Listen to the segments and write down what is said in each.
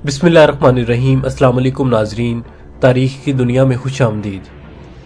बिस्मिल्लाहिर्रहमानिर्रहीम। अस्सलाम वालेकुम नाजरीन, तारीख की दुनिया में खुश आमदीद।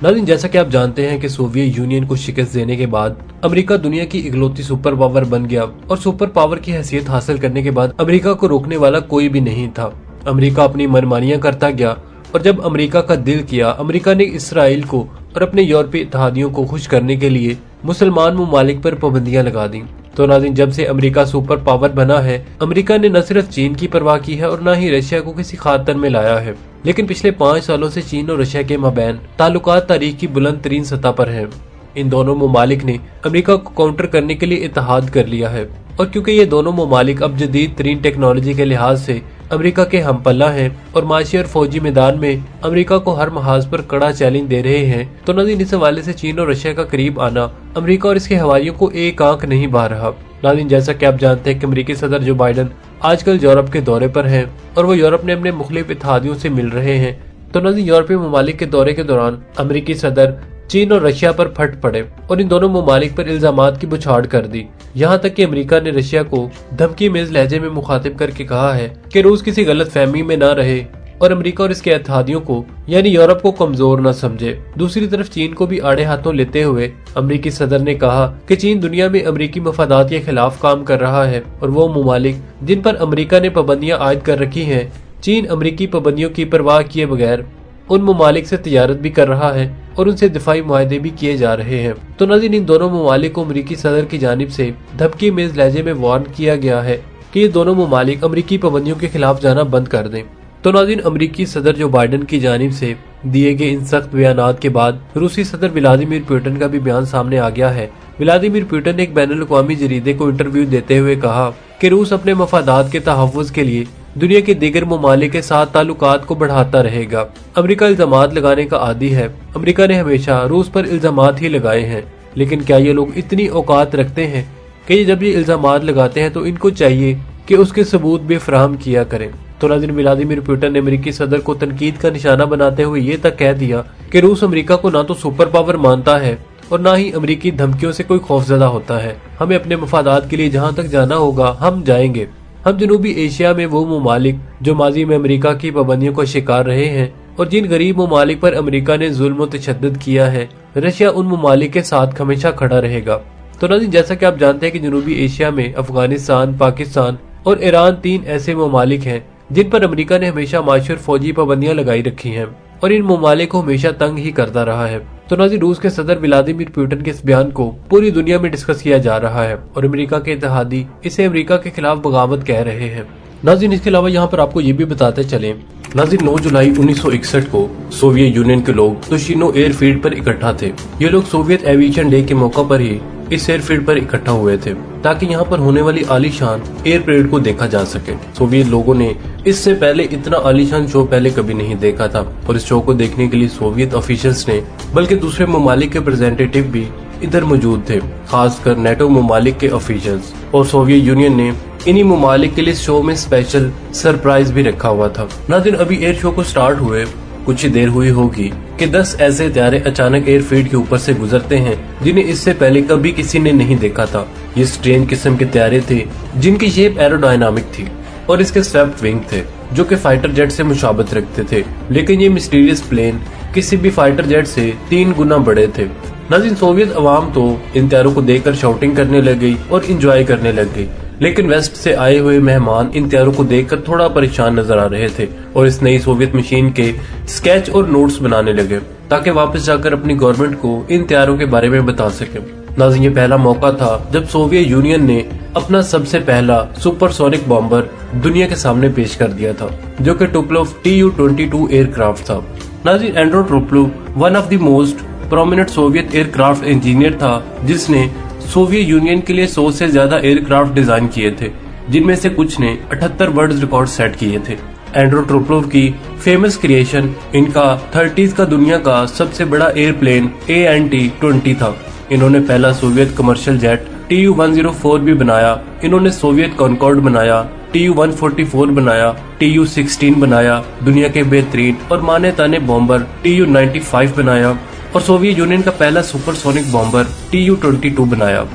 नाज़रीन, जैसा कि आप जानते हैं कि सोवियत यूनियन को शिकस्त देने के बाद अमेरिका दुनिया की इकलौती सुपर पावर बन गया और सुपर पावर की हैसियत हासिल करने के बाद अमेरिका को रोकने वाला कोई भी नहीं था। अमेरिका अपनी मनमानियां करता गया और जब अमेरिका का दिल किया, अमेरिका ने इसराइल को और अपने यूरोपीय इत्तेहादियों को खुश करने के लिए मुसलमान ममालिक पर पाबंदियां लगा दी। तो नाज़रीन, जब से अमेरिका सुपर पावर बना है, अमेरिका ने न सिर्फ चीन की परवाह की है और न ही रशिया को किसी खातर में लाया है, लेकिन पिछले 5 सालों से चीन और रशिया के माबैन ताल्लुकात तारीख की बुलंद तरीन सतह पर है। इन दोनों ममालिक ने अमेरिका को काउंटर करने के लिए इत्तेहाद कर लिया है और क्योंकि ये दोनों ममालिक अब जदीद तरीन टेक्नोलॉजी के लिहाज से अमेरिका के हमपल्ला हैं और माशी और फौजी मैदान में अमेरिका को हर महाज पर कड़ा चैलेंज दे रहे हैं, तो नाज़रीन इस हवाले से चीन और रशिया का करीब आना अमेरिका और इसके हवारियों को एक आंख नहीं भा रहा। नाज़रीन, जैसा कि आप जानते हैं कि अमेरिकी सदर जो बाइडन आजकल यूरोप के दौरे पर हैं और वो यूरोप में अपने मुख्तलिफ इत्तेहादियों से मिल रहे हैं। तो नाज़रीन, यूरोपीय ममालिक के दौरे के दौरान अमेरिकी सदर चीन और रशिया पर फट पड़े और इन दोनों ममालिक पर इल्जामात की बुछाड़ कर दी। यहाँ तक कि अमेरिका ने रशिया को धमकी मेज लहजे में मुखातिब करके कहा है कि रूस किसी गलत फहमी में न रहे और अमेरिका और इसके इत्तेहादियों को यानी यूरोप को कमजोर न समझे। दूसरी तरफ चीन को भी आड़े हाथों लेते हुए अमेरिकी सदर ने कहा कि चीन दुनिया में अमेरिकी मफादात के खिलाफ काम कर रहा है और वो ममालिक जिन पर अमेरिका ने पाबंदियां आयद कर रखी हैं, चीन अमेरिकी पाबंदियों की परवाह किए बगैर उन ममालिक से तिजारत भी कर रहा है और उनसे दिफाई मुआहदे भी किए जा रहे हैं। तो नाज़रीन, इन दोनों ममालिक को अमेरिकी सदर की जानिब से धमकी मेज लहजे में वार्न किया गया है कि ये दोनों ममालिक अमेरिकी पाबंदियों के खिलाफ जाना बंद कर दें। तो नाज़रीन, अमेरिकी सदर जो बाइडन की जानिब से दिए गए इन सख्त बयानात के बाद रूसी सदर व्लादिमीर पुतिन का भी बयान सामने आ गया है। व्लादिमीर पुतिन ने एक बैनुल अक़वामी जरीदे को इंटरव्यू देते हुए कहा कि रूस अपने मफादात के तहफ़्फ़ुज़ के लिए दुनिया के दीगर ममालिक के साथ ताल्लुकात को बढ़ाता रहेगा। अमेरिका इल्जामात लगाने का आदी है। अमेरिका ने हमेशा रूस पर इल्जामात ही लगाए हैं, लेकिन क्या ये लोग इतनी औकात रखते हैं कि जब ये इल्जामात लगाते हैं तो इनको चाहिए कि उसके सबूत भी फराहम किया करें। तो नाज़रीन, व्लादिमीर पुतिन ने अमेरिकी सदर को तनकीद का निशाना बनाते हुए ये तक कह दिया कि रूस अमेरिका को ना तो सुपर पावर मानता है और ना ही अमेरिकी धमकियों से कोई खौफजदा होता है। हमें अपने मफादात के लिए जहाँ तक जाना होगा हम जाएंगे। हम जनूबी एशिया में वो ममालिक जो माजी में अमेरिका की पाबंदियों का शिकार रहे हैं और जिन गरीब ममालिक पर अमेरिका ने जुल्म और तशद्दुद किया है, रशिया उन ममालिक के साथ हमेशा खड़ा रहेगा। तो नाज़रीन, जैसा कि आप जानते हैं कि जनूबी एशिया में अफगानिस्तान, पाकिस्तान और ईरान 3 ऐसे ममालिक हैं जिन पर अमेरिका ने हमेशा माशी और फौजी पाबंदियां लगाई रखी हैं और इन ममालिक को हमेशा तंग ही करता रहा है। तो नाज़रीन, रूस के सदर व्लादिमीर पुतिन के इस बयान को पूरी दुनिया में डिस्कस किया जा रहा है और अमेरिका के इत्तेहादी इसे अमेरिका के खिलाफ बगावत कह रहे हैं। नाज़रीन, इसके अलावा यहाँ पर आपको ये भी बताते चले, नाज़रीन 9 जुलाई 1961 को सोवियत यूनियन के लोग तुशिनो एयरफील्ड पर इकट्ठा थे। ये लोग सोवियत एविएशन डे के मौका पर ही इस एयरफील्ड पर इकट्ठा हुए थे ताकि यहाँ पर होने वाली आलीशान एयर परेड को देखा जा सके। सोवियत लोगों ने इससे पहले इतना आलीशान शो पहले कभी नहीं देखा था और इस शो को देखने के लिए सोवियत ऑफिशियल्स ने बल्कि दूसरे ममालिक के रिप्रेजेंटेटिव भी इधर मौजूद थे, खासकर नेटो ममालिक के ऑफिशियल्स। और सोवियत यूनियन ने इन्हीं ममालिक के लिए शो में स्पेशल सरप्राइज भी रखा हुआ था। नाज़रीन, अभी एयर शो को स्टार्ट हुए कुछ ही देर हुई होगी कि 10 ऐसे त्यारे अचानक एयरफील्ड के ऊपर से गुजरते हैं जिन्हें इससे पहले कभी किसी ने नहीं देखा था। ये स्ट्रेंज किस्म के त्यारे थे जिनकी शेप एरोडायनामिक थी और इसके स्वेप्ट विंग थे जो कि फाइटर जेट से मुशाबत रखते थे, लेकिन ये मिस्टीरियस प्लेन किसी भी फाइटर जेट से 3 गुना बड़े थे। नाज़रीन, सोवियत अवाम तो इन त्यारों को देखकर शाउटिंग करने लग गई और इंजॉय करने लग गई, लेकिन वेस्ट से आए हुए मेहमान इन त्यारों को देखकर थोड़ा परेशान नजर आ रहे थे और इस नई सोवियत मशीन के स्केच और नोट्स बनाने लगे ताकि वापस जाकर अपनी गवर्नमेंट को इन त्यारों के बारे में बता सके। नाज़रीन, ये पहला मौका था जब सोवियत यूनियन ने अपना सबसे पहला सुपरसोनिक बॉम्बर दुनिया के सामने पेश कर दिया था, जो कि टुपोलेव Tu-22 एयरक्राफ्ट था। नाज़रीन, Andrei Tupolev one of the most prominent Soviet aircraft engineer था जिसने सोवियत यूनियन के लिए 100 से ज्यादा एयरक्राफ्ट डिजाइन किए थे, जिनमें से कुछ ने 78 वर्ल्ड रिकॉर्ड सेट किए थे। एंड्रो टुपोलेव की फेमस क्रिएशन इनका 30s का दुनिया का सबसे बड़ा एयरप्लेन AN-20 था। इन्होंने पहला सोवियत कमर्शियल जेट Tu-104 भी बनाया। इन्होंने सोवियत कॉनकॉर्ड बनाया, Tu-144 बनाया, Tu-16 बनाया, दुनिया के बेहतरीन और माने ताने बॉम्बर Tu-95 बनाया और सोवियत यूनियन का पहला सुपरसोनिक बॉम्बर Tu-22 बनाया।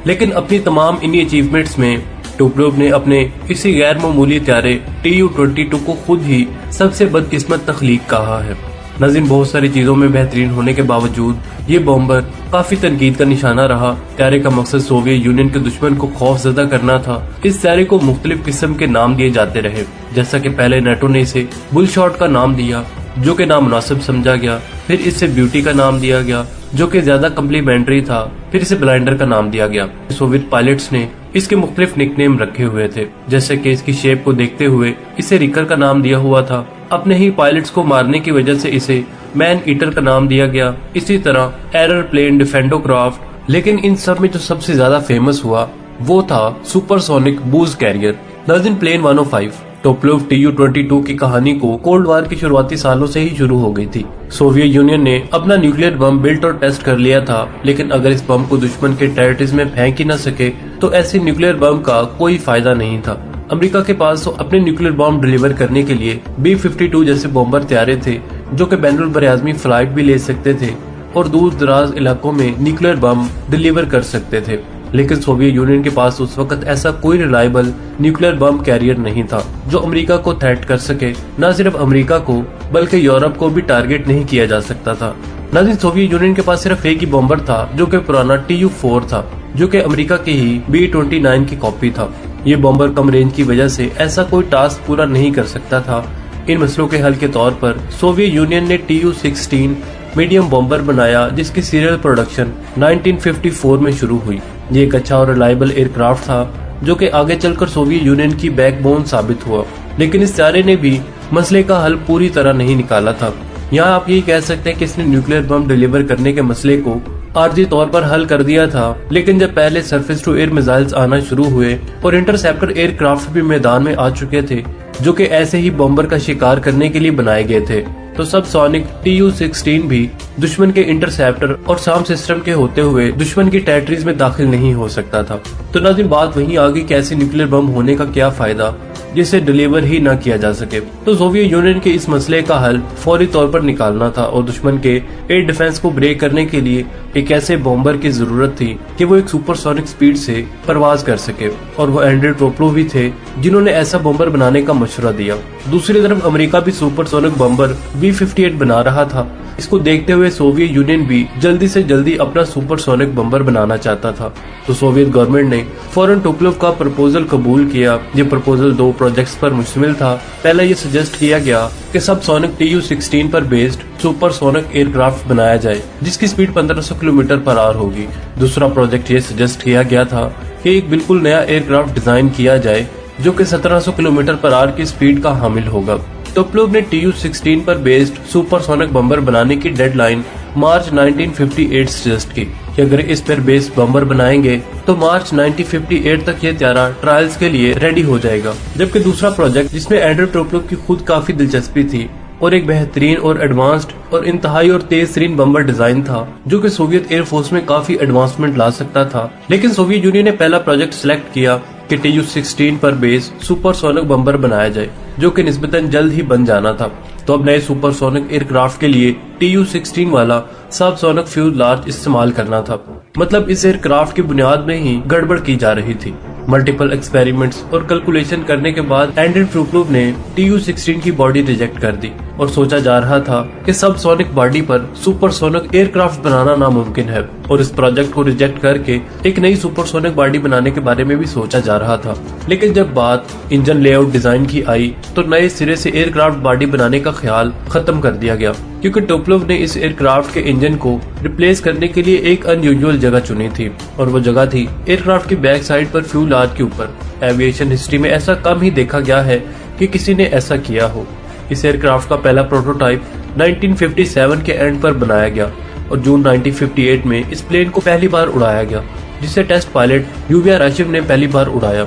लेकिन अपनी तमाम इन्हीं अचीवमेंट्स में टोपलोव ने अपने इसी गैर मामूली त्यारे Tu-22 को खुद ही सबसे बदकिस्मत तख्लीक कहा है। नाज़रीन, बहुत सारी चीजों में बेहतरीन होने के बावजूद ये बॉम्बर काफी तनकीद का निशाना रहा। त्यारे का मकसद सोवियत यूनियन के दुश्मन को खौफजदा करना था। इस त्यारे को मुख्तलिफ किस्म के नाम दिए जाते रहे, जैसा कि पहले नेटो ने इसे बुलशॉट का नाम दिया, जो कि नामुनासिब समझा गया। फिर इसे ब्यूटी का नाम दिया गया, जो कि ज्यादा कम्प्लीमेंट्री था। फिर इसे ब्लाइंडर का नाम दिया गया। सोवियत पायलट्स ने इसके मुख्तलिफ निकनेम रखे हुए थे, जैसे कि इसकी शेप को देखते हुए इसे रिकर का नाम दिया हुआ था। अपने ही पायलट्स को मारने की वजह से इसे मैन ईटर का नाम दिया गया। इसी तरह एरर प्लेन, डिफेंडो क्राफ्ट। लेकिन इन सब में जो सबसे ज्यादा फेमस हुआ वो था सुपरसोनिक बूज कैरियर। नाज़रीन, प्लेन 105 टोपलोव Tu-22 की कहानी को कोल्ड वार के शुरुआती सालों से ही शुरू हो गई थी। सोवियत यूनियन ने अपना न्यूक्लियर बम बिल्ट और टेस्ट कर लिया था, लेकिन अगर इस बम को दुश्मन के टेरिटरीज में फेंक ही न सके तो ऐसे न्यूक्लियर बम का कोई फायदा नहीं था। अमेरिका के पास तो अपने न्यूक्लियर बम डिलीवर करने के लिए B-52 जैसे बॉम्बर तैयार थे, जो कि बैनुल बरआज़मी फ्लाइट भी ले सकते थे और दूर दराज इलाकों में न्यूक्लियर बम डिलीवर कर सकते थे। लेकिन सोवियत यूनियन के पास उस वक्त ऐसा कोई रिलायबल न्यूक्लियर बम कैरियर नहीं था जो अमेरिका को थ्रेट कर सके। न सिर्फ अमेरिका को बल्कि यूरोप को भी टारगेट नहीं किया जा सकता था। नाज़रीन, सोवियत यूनियन के पास सिर्फ एक ही बॉम्बर था, जो कि पुराना Tu-4 था, जो कि अमेरिका की ही B-29 की कॉपी था। ये बॉम्बर कम रेंज की वजह से ऐसा कोई टास्क पूरा नहीं कर सकता था। इन मसलों के हल के तौर पर सोवियत यूनियन ने Tu-16 मीडियम बॉम्बर बनाया, जिसकी सीरियल प्रोडक्शन 1954 में शुरू हुई। ये एक अच्छा और रिलायबल एयरक्राफ्ट था, जो कि आगे चलकर सोवियत यूनियन की बैकबोन साबित हुआ। लेकिन इस त्यारे ने भी मसले का हल पूरी तरह नहीं निकाला था। यहाँ आप यही कह सकते हैं कि इसने न्यूक्लियर बम डिलीवर करने के मसले को आर्जी तौर पर हल कर दिया था। लेकिन जब पहले सरफेस टू एयर मिसाइल्स आना शुरू हुए और इंटरसेप्टर एयरक्राफ्ट भी मैदान में आ चुके थे, जो कि ऐसे ही बॉम्बर का शिकार करने के लिए बनाए गए थे, तो सबसोनिक Tu-16 भी दुश्मन के इंटरसेप्टर और साम सिस्टम के होते हुए दुश्मन की टेरिटरीज में दाखिल नहीं हो सकता था। तो नाज़रीन, बात वहीं आ गई कि ऐसे न्यूक्लियर बम होने का क्या फायदा जिसे डिलीवर ही न किया जा सके। तो सोवियत यूनियन के इस मसले का हल फौरी तौर पर निकालना था और दुश्मन के एयर डिफेंस को ब्रेक करने के लिए एक ऐसे बॉम्बर की जरूरत थी कि वो एक सुपरसोनिक स्पीड से परवाज कर सके, और वो एंड्रे टोपलोव भी थे जिन्होंने ऐसा बॉम्बर बनाने का मशवरा दिया। दूसरी तरफ अमेरिका भी सुपरसोनिक बॉम्बर B-58 बना रहा था। इसको देखते हुए सोवियत यूनियन भी जल्दी से जल्दी अपना सुपरसोनिक बम्बर बनाना चाहता था। तो सोवियत गवर्नमेंट ने फौरन टोपलोव का प्रपोजल कबूल किया। ये प्रपोजल 2 प्रोजेक्ट्स पर मुश्तमिल था। पहला ये सजेस्ट किया गया कि सबसोनिक Tu-16 पर बेस्ड सुपरसोनिक एयरक्राफ्ट बनाया जाए, जिसकी स्पीड 1500 किलोमीटर पर आवर होगी। दूसरा प्रोजेक्ट ये सजेस्ट किया गया था कि एक बिल्कुल नया एयरक्राफ्ट डिजाइन किया जाए, जो कि 1700 किलोमीटर पर आवर की स्पीड का हामिल होगा। टोपलोव ने Tu-16 पर बेस्ड सुपरसोनिक बम्बर बनाने की डेडलाइन मार्च 1958 सजेस्ट की कि अगर इस पर बेस्ड बम्बर बनाएंगे तो मार्च 1958 तक ये त्यारा ट्रायल्स के लिए रेडी हो जाएगा। जबकि दूसरा प्रोजेक्ट, जिसमें एंड्रे टोपलोव की खुद काफी दिलचस्पी थी और एक बेहतरीन और एडवांस्ड और इंतहाई और तेज तरीन बम्बर डिजाइन था, जो कि सोवियत एयरफोर्स में काफी एडवांसमेंट ला सकता था। लेकिन सोवियत यूनियन ने पहला प्रोजेक्ट सिलेक्ट किया कि Tu-16 पर बेस सुपरसोनिक बम्बर बनाया जाए, जो कि निस्बतन जल्द ही बन जाना था। तो अब नए सुपरसोनिक एयरक्राफ्ट के लिए Tu-16 वाला सबसोनिक फ्यूजलाज इस्तेमाल करना था। मतलब इस एयरक्राफ्ट की बुनियाद में ही गड़बड़ की जा रही थी। मल्टीपल एक्सपेरिमेंट्स और कैलकुलेशन करने के बाद एंड्रे टोपलोव ने Tu-16 की बॉडी रिजेक्ट कर दी और सोचा जा रहा था कि सबसोनिक बॉडी पर सुपरसोनिक एयरक्राफ्ट बनाना नामुमकिन है, और इस प्रोजेक्ट को रिजेक्ट करके एक नई सुपरसोनिक बॉडी बनाने के बारे में भी सोचा जा रहा था। लेकिन जब बात इंजन लेआउट डिजाइन की आई तो नए सिरे से एयरक्राफ्ट बॉडी बनाने का ख्याल खत्म कर दिया गया, क्योंकि टोपलोव ने इस एयरक्राफ्ट के इंजन को रिप्लेस करने के लिए एक अनयूजुअल जगह चुनी थी, और वो जगह थी एयरक्राफ्ट की बैक साइड पर फ्यूजलाज के ऊपर। एविएशन हिस्ट्री में ऐसा कम ही देखा गया है कि किसी ने ऐसा किया हो। इस एयरक्राफ्ट का पहला प्रोटोटाइप 1957 के एंड पर बनाया गया और जून 1958 में इस प्लेन को पहली बार उड़ाया गया, जिसे टेस्ट पायलट यूविया राशिव ने पहली बार उड़ाया।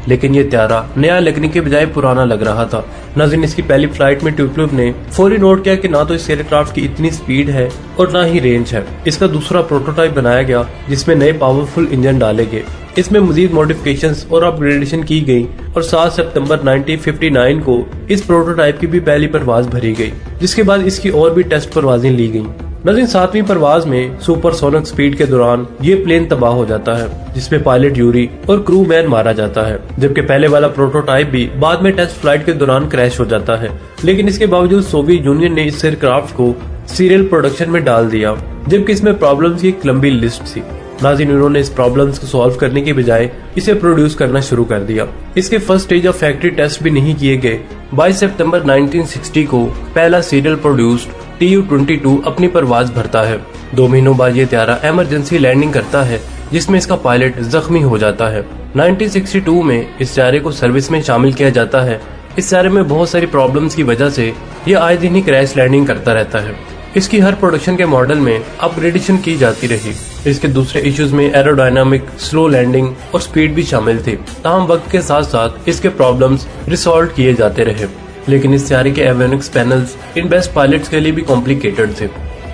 लेकिन ये त्यारा नया लगने के बजाय पुराना लग रहा था। नाज़रीन, इसकी पहली फ्लाइट में टोपलोव ने फौरी नोट किया कि ना तो इस एयरक्राफ्ट की इतनी स्पीड है और ना ही रेंज है। इसका दूसरा प्रोटोटाइप बनाया गया, जिसमें नए पावरफुल इंजन डाले गए। इसमें मजीद मॉडिफिकेशंस और अपग्रेडेशन की गई और 7 सितंबर 1959 को इस प्रोटोटाइप की भी पहली परवाज भरी गई, जिसके बाद इसकी और भी टेस्ट परवाजें ली गई। नाज़रीन, 7वीं परवाज में सुपरसोनिक स्पीड के दौरान ये प्लेन तबाह हो जाता है, जिसमें पायलट यूरी और क्रू मैन मारा जाता है। जबकि पहले वाला प्रोटोटाइप भी बाद में टेस्ट फ्लाइट के दौरान क्रैश हो जाता है, लेकिन इसके बावजूद सोवियत यूनियन ने इस एयरक्राफ्ट को सीरियल प्रोडक्शन में डाल दिया, जबकि इसमें प्रॉब्लम्स की एक लंबी लिस्ट थी। नाज़रीन, उन्होंने इस प्रॉब्लम्स को सॉल्व करने के बजाय इसे प्रोड्यूस करना शुरू कर दिया। इसके first stage of factory test भी नहीं किए गए। 22 सितंबर 1960 को पहला सीरियल प्रोड्यूस्ड TU-22 अपनी परवाज भरता है। 2 महीनों बाद ये त्यारा इमरजेंसी लैंडिंग करता है, जिसमें इसका पायलट जख्मी हो जाता है। 1962 में इस त्यारे को सर्विस में शामिल किया जाता है। इस त्यारे में बहुत सारी प्रॉब्लम्स की वजह से ये आए दिन ही क्रैश लैंडिंग करता रहता है। इसकी हर प्रोडक्शन के मॉडल में अपग्रेडेशन की जाती रही। इसके दूसरे इश्यूज में एरोडायनामिक, स्लो लैंडिंग और स्पीड भी शामिल थे। ताहम वक्त के साथ साथ इसके प्रॉब्लम्स रिसॉल्व किए जाते रहे, लेकिन इस त्यारे के avionics panels in best pilots के लिए भी कॉम्प्लिकेटेड थे।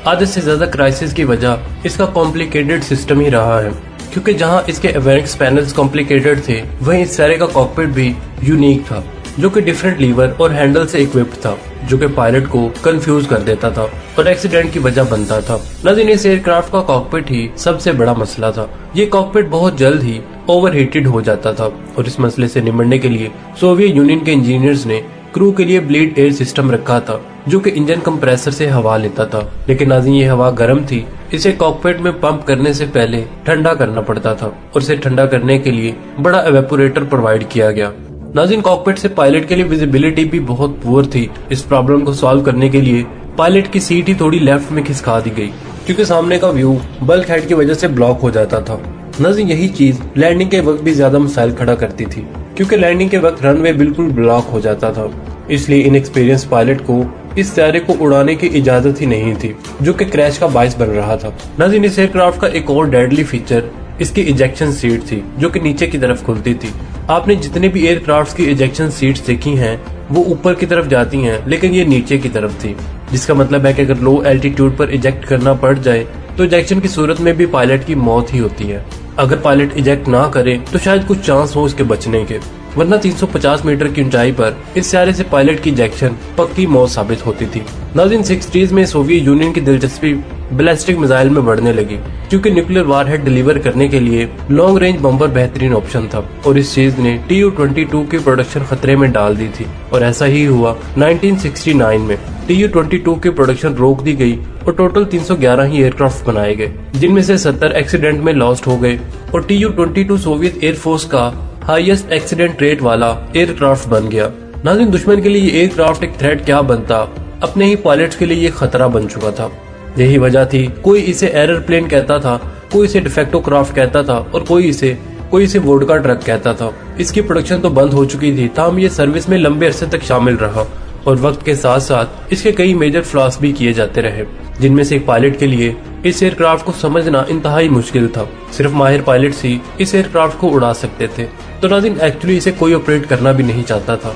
आधे से ज्यादा क्राइसिस की वजह इसका कॉम्प्लिकेटेड सिस्टम ही रहा है, क्योंकि जहां इसके एवियोनिक्स पैनल्स कॉम्प्लिकेटेड थे, वहीं इस त्यारे का कॉकपिट भी यूनिक था, जो कि डिफरेंट लीवर और हैंडल से इक्विप्ड था, जो कि पायलट को कंफ्यूज कर देता था और एक्सीडेंट की वजह बनता था। नाज़रीन, इस एयरक्राफ्ट का कॉकपिट ही सबसे बड़ा मसला था। ये कॉकपिट बहुत जल्द ही ओवरहीटेड हो जाता था और इस मसले से निपटने के लिए सोवियत यूनियन के इंजीनियर्स ने क्रू के लिए ब्लीड एयर सिस्टम रखा था, जो कि इंजन कंप्रेसर से हवा लेता था। लेकिन नाज़रीन, ये हवा गर्म थी, इसे कॉकपिट में पंप करने से पहले ठंडा करना पड़ता था और इसे ठंडा करने के लिए बड़ा एवेपोरेटर प्रोवाइड किया गया। नाज़रीन, कॉकपिट से पायलट के लिए विजिबिलिटी भी बहुत पुअर थी। इस प्रॉब्लम को सॉल्व करने के लिए पायलट की सीट ही थोड़ी लेफ्ट में खिसका दी गई, क्योंकि सामने का व्यू बल्क हेड की वजह से ब्लॉक हो जाता था। नाज़रीन, यही चीज लैंडिंग के वक्त भी ज्यादा मसाइल खड़ा करती थी, क्योंकि लैंडिंग के वक्त रनवे बिल्कुल ब्लॉक हो जाता था। इसलिए इनएक्सपीरियंस पायलट को इस त्यारे को उड़ाने की इजाजत ही नहीं थी, जो कि क्रैश का बायस बन रहा था। नाज़रीन, इस एयरक्राफ्ट का एक और डेडली फीचर इसकी इजेक्शन सीट थी, जो कि नीचे की तरफ खुलती थी। आपने जितने भी एयरक्राफ्ट की इजेक्शन सीट्स देखी हैं, वो ऊपर की तरफ जाती हैं, लेकिन ये नीचे की तरफ थी, जिसका मतलब है कि अगर लो एल्टीट्यूड पर इजेक्ट करना पड़ जाए तो इजेक्शन की सूरत में भी पायलट की मौत ही होती है। अगर पायलट इजेक्ट ना करे तो शायद कुछ चांस हो इसके बचने के, वरना 350 मीटर की ऊंचाई पर इस त्यारे से पायलट की इजेक्शन पक्की मौत साबित होती थी। नाज़रीन, 60s में सोवियत यूनियन की दिलचस्पी बैलिस्टिक मिसाइल में बढ़ने लगी, क्योंकि न्यूक्लियर वारहेड डिलीवर करने के लिए लॉन्ग रेंज बम्बर बेहतरीन ऑप्शन था और इस चीज ने TU-22 की प्रोडक्शन खतरे में डाल दी थी। और ऐसा ही हुआ। 1969 में TU-22 की प्रोडक्शन रोक दी गई और टोटल 311 ही एयरक्राफ्ट बनाए गए, जिनमें से 70 एक्सीडेंट में लॉस्ट हो गए और TU-22 सोवियत एयरफोर्स का हाईएस्ट एक्सीडेंट रेट वाला एयरक्राफ्ट बन गया। नाज़रीन, दुश्मन के लिए ये एयरक्राफ्ट एक थ्रेट क्या बनता, अपने ही पायलट्स के लिए ये खतरा बन चुका था। यही वजह थी, कोई इसे एरर प्लेन कहता था, कोई इसे डिफेक्टो क्राफ्ट कहता था और कोई इसे वोडका ट्रक कहता था। इसकी प्रोडक्शन तो बंद हो चुकी थी, ताहम ये सर्विस में लंबे अरसे तक शामिल रहा और वक्त के साथ साथ इसके कई मेजर फ्लॉस भी किए जाते रहे, जिनमें से एक पायलट के लिए इस एयरक्राफ्ट को समझना इंतहाई मुश्किल था। सिर्फ माहिर पायलट्स ही इस एयरक्राफ्ट को उड़ा सकते थे, तो नाज़रीन एक्चुअली इसे कोई ऑपरेट करना भी नहीं चाहता था।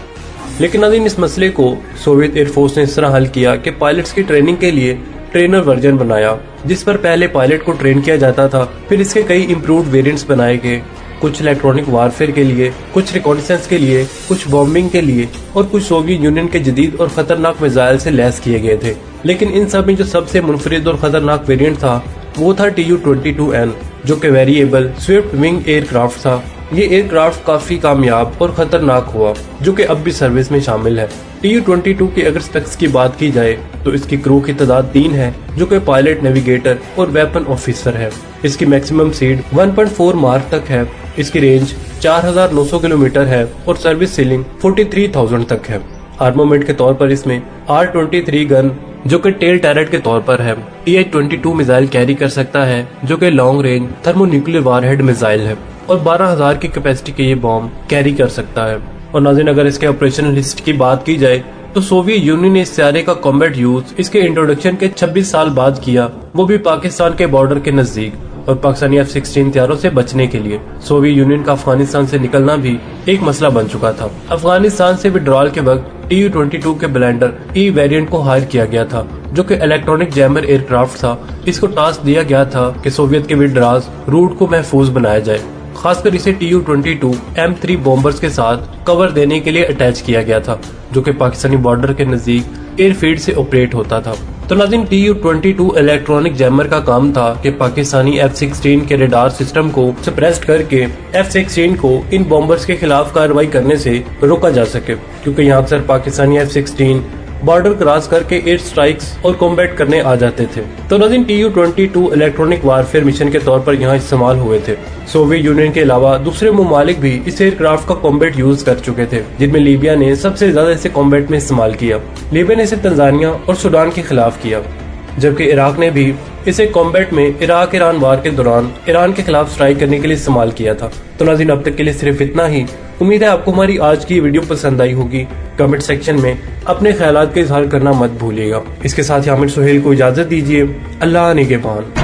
लेकिन नाज़रीन, इस मसले को सोवियत एयरफोर्स ने इस तरह हल किया कि पायलट्स की ट्रेनिंग के लिए ट्रेनर वर्जन बनाया, जिस पर पहले पायलट को ट्रेन किया जाता था। फिर इसके कई इम्प्रूव्ड वेरिएंट्स बनाए गए, कुछ इलेक्ट्रॉनिक वारफेयर के लिए, कुछ रिकॉनेसेंस के लिए, कुछ बॉम्बिंग के लिए और कुछ सोवियत यूनियन के जदीद और खतरनाक मिसाइल से लैस किए गए थे। लेकिन इन सब में जो सबसे मुनफरिद और खतरनाक वेरिएंट था, वो था TU-22N, जो कि वेरिएबल स्विफ्ट विंग एयरक्राफ्ट था। ये एयरक्राफ्ट काफी कामयाब और खतरनाक हुआ, जो कि अब भी सर्विस में शामिल है। TU-22 की अगर स्पेक्स की बात की जाए तो इसकी क्रू की तादाद 3 है, जो कि पायलट, नेविगेटर और वेपन ऑफिसर है। इसकी मैक्सिमम स्पीड 1.4 मार्क तक है। इसकी रेंज 4900 किलोमीटर है और सर्विस सीलिंग 43,000 तक है। आर्मामेंट के तौर पर इसमें R-23 गन, जो कि टेल टैरेट के तौर पर है, TH-22 मिसाइल कैरी कर सकता है, जो कि long range thermonuclear warhead missile है और 12,000 की कैपेसिटी के ये बॉम्ब कैरी कर सकता है। और नाज़रीन, अगर इसके ऑपरेशनल हिस्ट्री की बात की जाए तो सोवियत यूनियन ने इस त्यारे का कॉम्बैट यूज इसके इंट्रोडक्शन के 26 साल बाद किया, वो भी पाकिस्तान के बॉर्डर के नजदीक और पाकिस्तानी F-16 त्यारों से बचने के लिए। सोवियत यूनियन का अफगानिस्तान से निकलना भी एक मसला बन चुका था। अफगानिस्तान से विड्रॉल के वक्त TU-22 के ब्लेंडर E वेरिएंट को हायर किया गया था, जो कि इलेक्ट्रॉनिक जैमर एयरक्राफ्ट था। इसको टास्क दिया गया था कि सोवियत के विड्राज रूट को महफूज बनाया जाए। खासकर इसे TU-22 M3 बॉम्बर्स के साथ कवर देने के लिए अटैच किया गया था, जो कि पाकिस्तानी बॉर्डर के नजदीक एयरफील्ड से ऑपरेट होता था। तो नाज़रीन, TU-22 इलेक्ट्रॉनिक जैमर का काम था कि पाकिस्तानी F-16 के रडार सिस्टम को सप्रेस्ड करके F-16 को इन बॉम्बर्स के खिलाफ कार्रवाई करने से रोका जा सके, क्योंकि यहाँ अक्सर पाकिस्तानी F-16 बॉर्डर क्रॉस करके एयर स्ट्राइक्स और कॉम्बैट करने आ जाते थे। तो नाज़रीन, TU-22 इलेक्ट्रॉनिक वारफेयर मिशन के तौर पर यहाँ इस्तेमाल हुए थे। सोवियत यूनियन के अलावा दूसरे ममालिक भी इस एयरक्राफ्ट का कॉम्बैट यूज कर चुके थे, जिनमें लीबिया ने सबसे ज्यादा इसे कॉम्बैट में इस्तेमाल किया। लीबिया ने इसे तंजानिया और सूडान के खिलाफ किया, जबकि इराक ने भी इसे कॉम्बैट में इराक ईरान वार के दौरान ईरान के खिलाफ स्ट्राइक करने के लिए इस्तेमाल किया था। तो नाज़रीन, अब तक के लिए सिर्फ इतना ही। उम्मीद है आपको हमारी आज की वीडियो पसंद आई होगी। कमेंट सेक्शन में अपने ख्यालात का इजहार करना मत भूलिएगा। इसके साथ ही आमिर सुहेल को इजाजत दीजिए। अल्लाह निगहबान।